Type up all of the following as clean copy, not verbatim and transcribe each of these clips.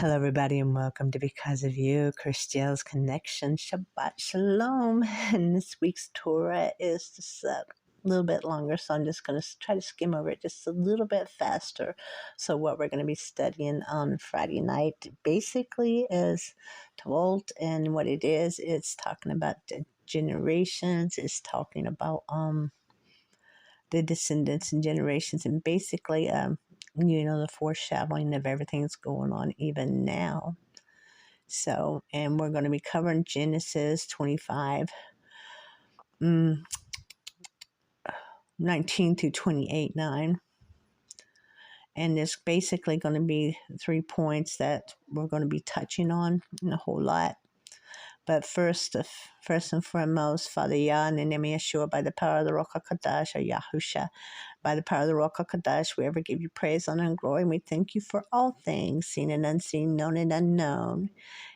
Hello, everybody, and welcome to Because of You, Christelle's Connection. Shabbat Shalom. And this week's Torah is just a little bit longer, so I'm just going to try to skim over it just a little bit faster. So what we're going to be studying on Friday night basically is Toldot, and what it is, it's talking about the generations, it's talking about the descendants and generations, and basically the foreshadowing of everything that's going on even now. So, and we're going to be covering Genesis 25, 19 through 28, 9. And there's basically going to be 3 points that we're going to be touching on a whole lot. But first and foremost, Father Yah, in the name of Yeshua, by the power of the Ruach HaKodesh, or Yahusha, by the power of the Ruach HaKodesh, we ever give you praise, honor, and glory. And we thank you for all things, seen and unseen, known and unknown.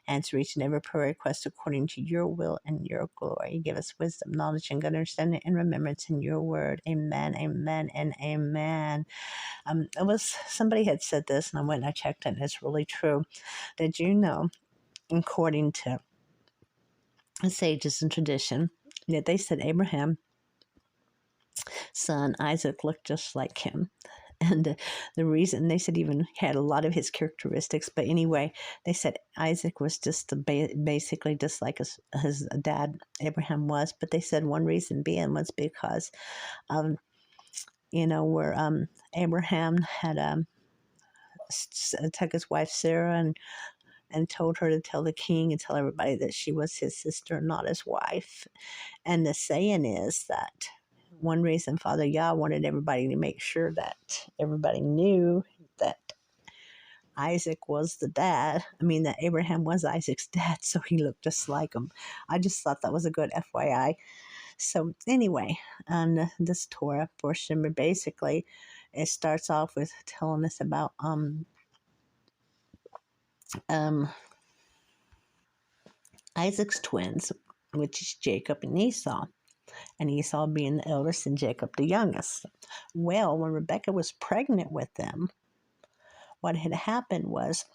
Answer each and every prayer request according to your will and your glory. Give us wisdom, knowledge, and good understanding and remembrance in your word. Amen, amen, and amen. Somebody had said this, and I went and I checked it, and it's really true. Did you know, according to sages and tradition, that they said Abraham's son Isaac looked just like him? And the reason, they said, even had a lot of his characteristics. But anyway, they said Isaac was just basically just like his dad Abraham was. But they said one reason being was because, where Abraham had took his wife Sarah and told her to tell the king and tell everybody that she was his sister, not his wife. And the saying is that one reason Father Yah wanted everybody to make sure that everybody knew that Isaac was the dad. that Abraham was Isaac's dad, so he looked just like him. I just thought that was a good FYI. So anyway, on this Torah portion, basically, it starts off with telling us about Isaac's twins, which is Jacob and Esau. And Esau being the eldest and Jacob the youngest. Well, when Rebekah was pregnant with them, what had happened was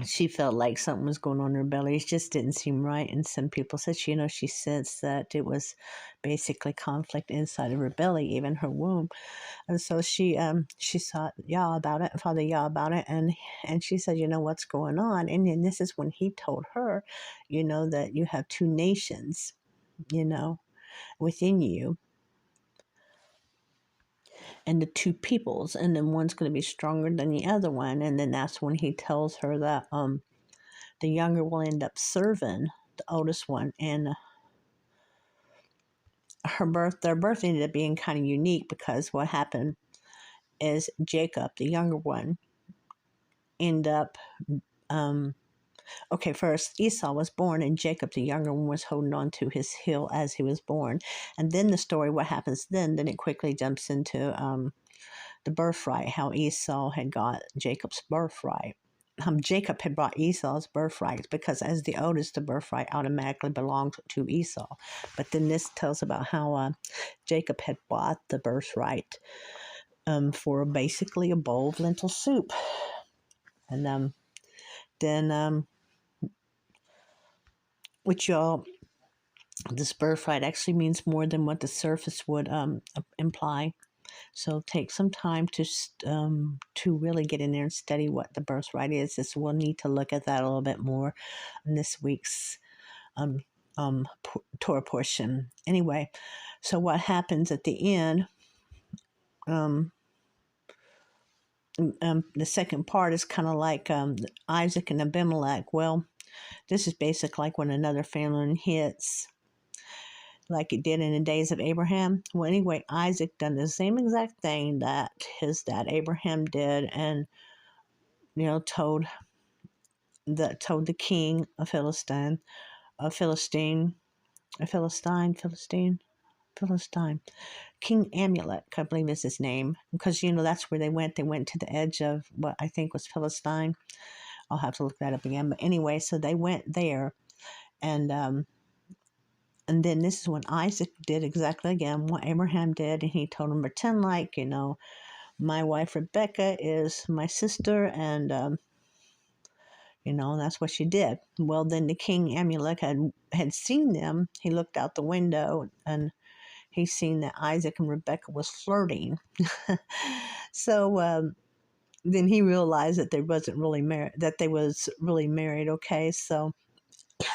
she felt like something was going on in her belly. It just didn't seem right. And some people said, she sensed that it was basically conflict inside of her belly, even her womb. And so she sought Yah about it, Father Yah about it, and she said, what's going on? And then this is when he told her, that you have two nations, within you, and the two peoples, and then one's going to be stronger than the other one. And then that's when he tells her that the younger will end up serving the oldest one. And their birth ended up being kind of unique, because what happened is Jacob, the younger one, ended up first Esau was born, and Jacob, the younger one, was holding on to his heel as he was born. And then the story, what happens then it quickly jumps into the birthright, how Esau had got Jacob's birthright. Jacob had brought Esau's birthright, because as the oldest, the birthright automatically belonged to Esau. But then this tells about how Jacob had bought the birthright for basically a bowl of lentil soup. And then which this birthright actually means more than what the surface would imply. So take some time to really get in there and study what the birthright is. We'll need to look at that a little bit more in this week's Torah portion. Anyway, so what happens at the end? The second part is kind of like Isaac and Abimelech. Well, this is basically like when another famine hits, like it did in the days of Abraham. Well, anyway, Isaac done the same exact thing that his dad Abraham did, and told the king of Philistine, King Amalek, I believe is his name, because that's where they went. They went to the edge of what I think was Philistine. I'll have to look that up again. But anyway, so they went there, and then this is when Isaac did exactly again what Abraham did, and he told him, pretend like my wife Rebecca is my sister, and that's what she did. Well, then the king Amalek had seen them. He looked out the window and he seen that Isaac and Rebecca was flirting. So then he realized that they wasn't really married, that they was really married. Okay, so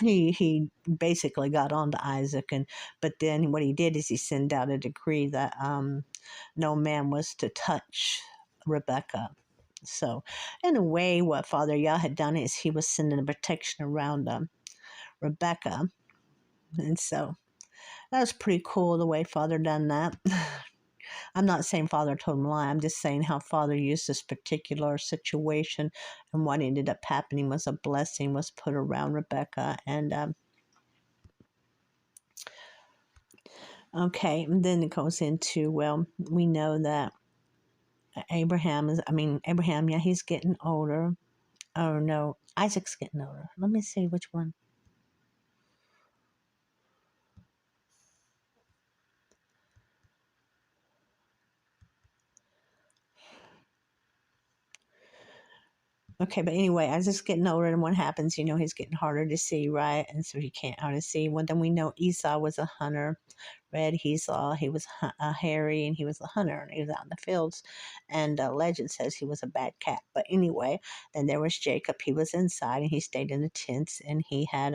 he basically got on to Isaac, and but then what he did is he sent out a decree that no man was to touch Rebecca. So, in a way, what Father Yah had done is he was sending a protection around Rebecca, and so that was pretty cool the way Father done that. I'm not saying Father told him a lie. I'm just saying how Father used this particular situation, and what ended up happening was a blessing was put around Rebecca, and okay, and then it goes into, well, we know that Abraham, yeah, he's getting older. Oh no, Isaac's getting older. Let me see which one. Okay, but anyway, Isaac's getting older, and what happens? He's getting harder to see, right? And so he can't hardly see. Well, then we know Esau was a hunter. Red Esau, he was hairy, and he was a hunter, and he was out in the fields. And legend says he was a bad cat. But anyway, then there was Jacob. He was inside, and he stayed in the tents, and he had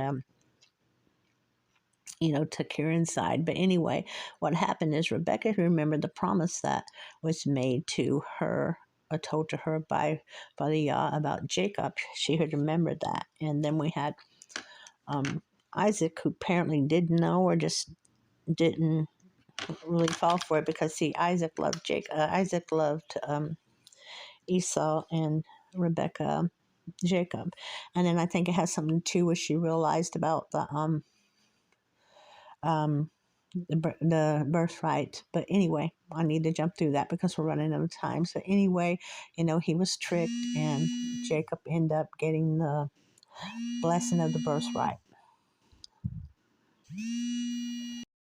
took her inside. But anyway, what happened is Rebecca remembered the promise that was made to her, or told to her by Father Yah about Jacob. She had remembered that. And then we had Isaac, who apparently didn't know or just didn't really fall for it, because see, Isaac loved Isaac loved Esau, and Rebecca Jacob. And then I think it has something to do with she realized about um the birthright. But anyway, I need to jump through that because we're running out of time. So anyway, he was tricked, and Jacob ended up getting the blessing of the birthright.